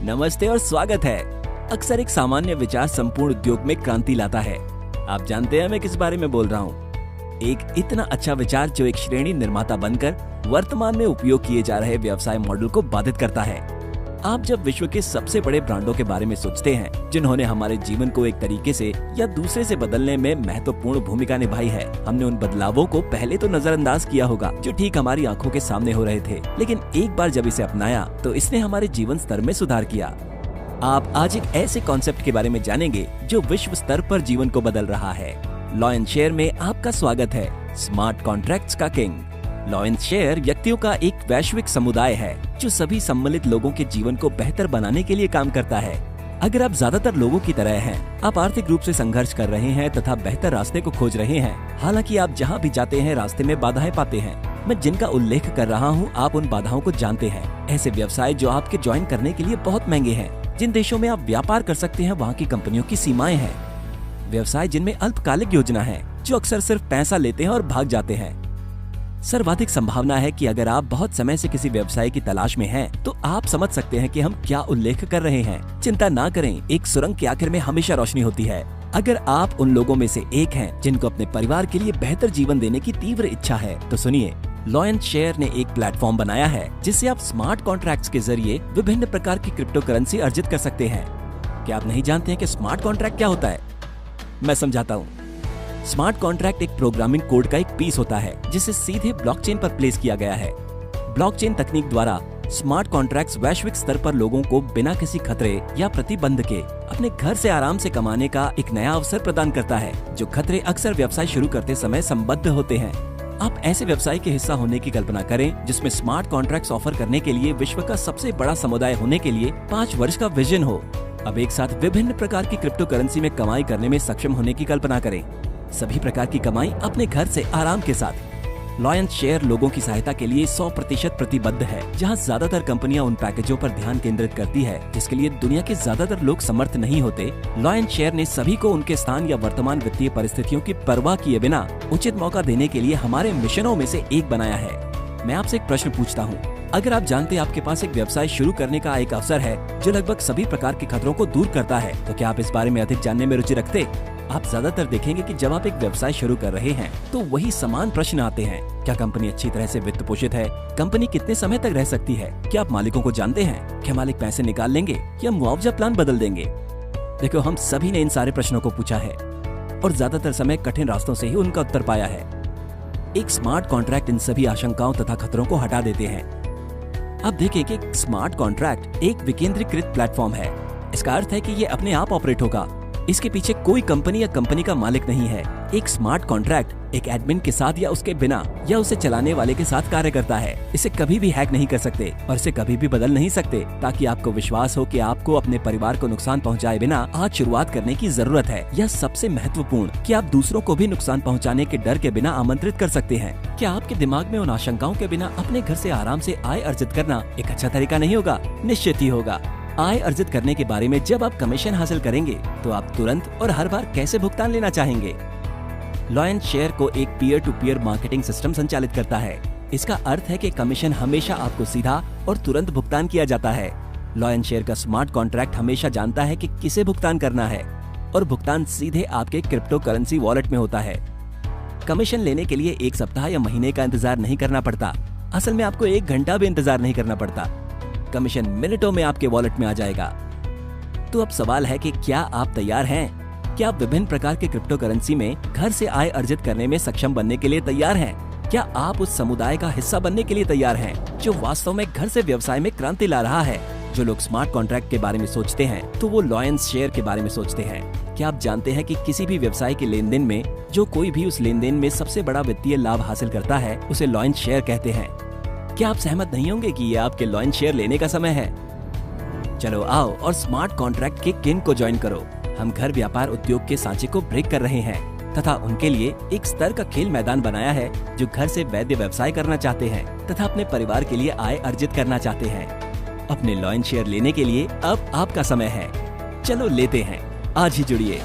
नमस्ते और स्वागत है। अक्सर एक सामान्य विचार संपूर्ण उद्योग में क्रांति लाता है। आप जानते हैं मैं किस बारे में बोल रहा हूँ। एक इतना अच्छा विचार जो एक श्रेणी निर्माता बनकर वर्तमान में उपयोग किए जा रहे व्यवसाय मॉडल को बाधित करता है। आप जब विश्व के सबसे बड़े ब्रांडों के बारे में सोचते हैं जिन्होंने हमारे जीवन को एक तरीके से या दूसरे से बदलने में महत्वपूर्ण भूमिका निभाई है, हमने उन बदलावों को पहले तो नजरअंदाज किया होगा जो ठीक हमारी आंखों के सामने हो रहे थे, लेकिन एक बार जब इसे अपनाया तो इसने हमारे जीवन स्तर में सुधार किया। आप आज एक ऐसे कॉन्सेप्ट के बारे में जानेंगे जो विश्व स्तर पर जीवन को बदल रहा है। लॉ एंड शेयर में आपका स्वागत है। स्मार्ट कॉन्ट्रैक्ट्स का किंग। लॉ एंड शेयर व्यक्तियों का एक वैश्विक समुदाय है जो सभी सम्मिलित लोगों के जीवन को बेहतर बनाने के लिए काम करता है। अगर आप ज्यादातर लोगों की तरह हैं, आप आर्थिक रूप से संघर्ष कर रहे हैं तथा बेहतर रास्ते को खोज रहे हैं, हालांकि आप जहां भी जाते हैं रास्ते में बाधाएं पाते हैं। मैं जिनका उल्लेख कर रहा हूं, आप उन बाधाओं को जानते हैं। ऐसे व्यवसाय जो आपके ज्वाइन करने के लिए बहुत महंगे हैं, जिन देशों में आप व्यापार कर सकते हैं वहाँ की कंपनियों की सीमाएं हैं। व्यवसाय जिनमें अल्पकालिक योजना है, जो अक्सर सिर्फ पैसा लेते हैं और भाग जाते हैं। सर्वाधिक संभावना है कि अगर आप बहुत समय से किसी व्यवसाय की तलाश में हैं, तो आप समझ सकते हैं कि हम क्या उल्लेख कर रहे हैं। चिंता ना करें, एक सुरंग के आखिर में हमेशा रोशनी होती है। अगर आप उन लोगों में से एक हैं जिनको अपने परिवार के लिए बेहतर जीवन देने की तीव्र इच्छा है, तो सुनिए, लॉ एंड शेयर ने एक प्लेटफॉर्म बनाया है जिससे आप स्मार्ट कॉन्ट्रैक्ट्स के जरिए विभिन्न प्रकार की क्रिप्टो करेंसी अर्जित कर सकते हैं। क्या आप नहीं जानते हैं कि स्मार्ट कॉन्ट्रैक्ट क्या होता है? मैं समझाता हूँ। स्मार्ट कॉन्ट्रैक्ट एक प्रोग्रामिंग कोड का एक पीस होता है जिसे सीधे ब्लॉकचेन पर प्लेस किया गया है। ब्लॉकचेन तकनीक द्वारा स्मार्ट कॉन्ट्रैक्ट्स वैश्विक स्तर पर लोगों को बिना किसी खतरे या प्रतिबंध के अपने घर से आराम से कमाने का एक नया अवसर प्रदान करता है, जो खतरे अक्सर व्यवसाय शुरू करते समय संबद्ध होते हैं। आप ऐसे व्यवसाय के हिस्सा होने की कल्पना करें जिसमें स्मार्ट कॉन्ट्रैक्ट्स ऑफर करने के लिए विश्व का सबसे बड़ा समुदाय होने के लिए 5 वर्ष का विजन हो। अब एक साथ विभिन्न प्रकार की क्रिप्टो करेंसी में कमाई करने में सक्षम होने की कल्पना करें, सभी प्रकार की कमाई अपने घर से आराम के साथ। लॉ एंड शेयर लोगों की सहायता के लिए 100% प्रतिबद्ध है, जहां ज्यादातर कंपनियां उन पैकेजों पर ध्यान केंद्रित करती है जिसके लिए दुनिया के ज्यादातर लोग समर्थ नहीं होते। लॉ एंड शेयर ने सभी को उनके स्थान या वर्तमान वित्तीय परिस्थितियों की परवाह किए बिना उचित मौका देने के लिए हमारे मिशनों में से एक बनाया है। मैं आपसे एक प्रश्न पूछता हूँ, अगर आप जानते हैं आपके पास एक व्यवसाय शुरू करने का एक अवसर है जो लगभग सभी प्रकार के खतरों को दूर करता है, तो क्या आप इस बारे में अधिक जानने में रुचि रखते? आप ज्यादातर देखेंगे कि जब आप एक व्यवसाय शुरू कर रहे हैं तो वही समान प्रश्न आते हैं। क्या कंपनी अच्छी तरह से वित्त पोषित है? कंपनी कितने समय तक रह सकती है? क्या आप मालिकों को जानते हैं? क्या मालिक पैसे निकाल लेंगे या मुआवजा प्लान बदल देंगे? देखो, हम सभी ने इन सारे प्रश्नों को पूछा है और ज्यादातर समय कठिन रास्तों से ही उनका उत्तर पाया है। एक स्मार्ट कॉन्ट्रैक्ट इन सभी आशंकाओं तथा खतरों को हटा देते हैं। अब देखिए कि स्मार्ट कॉन्ट्रैक्ट एक विकेंद्रीकृत प्लेटफॉर्म है। इसका अर्थ है कि ये अपने आप ऑपरेट होगा। इसके पीछे कोई कंपनी या कंपनी का मालिक नहीं है। एक स्मार्ट कॉन्ट्रैक्ट एक एडमिन के साथ या उसके बिना या उसे चलाने वाले के साथ कार्य करता है। इसे कभी भी हैक नहीं कर सकते और इसे कभी भी बदल नहीं सकते, ताकि आपको विश्वास हो कि आपको अपने परिवार को नुकसान पहुंचाए बिना आज शुरुआत करने की जरूरत है। यह सबसे महत्वपूर्ण कि आप दूसरों को भी नुकसान पहुंचाने के डर के बिना आमंत्रित कर सकते हैं। क्या आपके दिमाग में उन आशंकाओं के बिना अपने घर से आराम से आय अर्जित करना एक अच्छा तरीका नहीं होगा? निश्चित ही होगा। आय अर्जित करने के बारे में जब आप कमीशन हासिल करेंगे तो आप तुरंत और हर बार कैसे भुगतान लेना चाहेंगे? लॉ एंड शेयर को एक peer to peer marketing system संचालित करता है। इसका अर्थ है कि कमीशन हमेशा आपको सीधा और तुरंत भुगतान किया जाता है। लॉ एंड शेयर का स्मार्ट कॉन्ट्रैक्ट हमेशा जानता है कि किसे भुगतान करना है और भुगतान सीधे आपके क्रिप्टो करेंसी वॉलेट में होता है। कमीशन लेने के लिए 1 सप्ताह या महीने का इंतजार नहीं करना पड़ता। असल में आपको 1 घंटा भी इंतजार नहीं करना पड़ता। कमीशन मिनटों में आपके वॉलेट में आ जाएगा। तो अब सवाल है कि क्या आप तैयार हैं? क्या आप विभिन्न प्रकार के क्रिप्टो करेंसी में घर से आय अर्जित करने में सक्षम बनने के लिए तैयार हैं? क्या आप उस समुदाय का हिस्सा बनने के लिए तैयार हैं जो वास्तव में घर से व्यवसाय में क्रांति ला रहा है? जो लोग स्मार्ट कॉन्ट्रैक्ट के बारे में सोचते हैं तो वो लॉ एंड शेयर के बारे में सोचते हैं। क्या आप जानते हैं कि किसी भी व्यवसाय के लेन देन में जो कोई भी उस लेन देन में सबसे बड़ा वित्तीय लाभ हासिल करता है उसे लॉ एंड शेयर कहते हैं? क्या आप सहमत नहीं होंगे कि ये आपके लॉ एंड शेयर लेने का समय है? चलो आओ और स्मार्ट कॉन्ट्रैक्ट के किंग को ज्वाइन करो। हम घर व्यापार उद्योग के सांचे को ब्रेक कर रहे हैं तथा उनके लिए एक स्तर का खेल मैदान बनाया है जो घर से वैध व्यवसाय करना चाहते हैं तथा अपने परिवार के लिए आय अर्जित करना चाहते हैं। अपने लॉ एंड शेयर लेने के लिए अब आपका समय है। चलो लेते हैं, आज ही जुड़िए।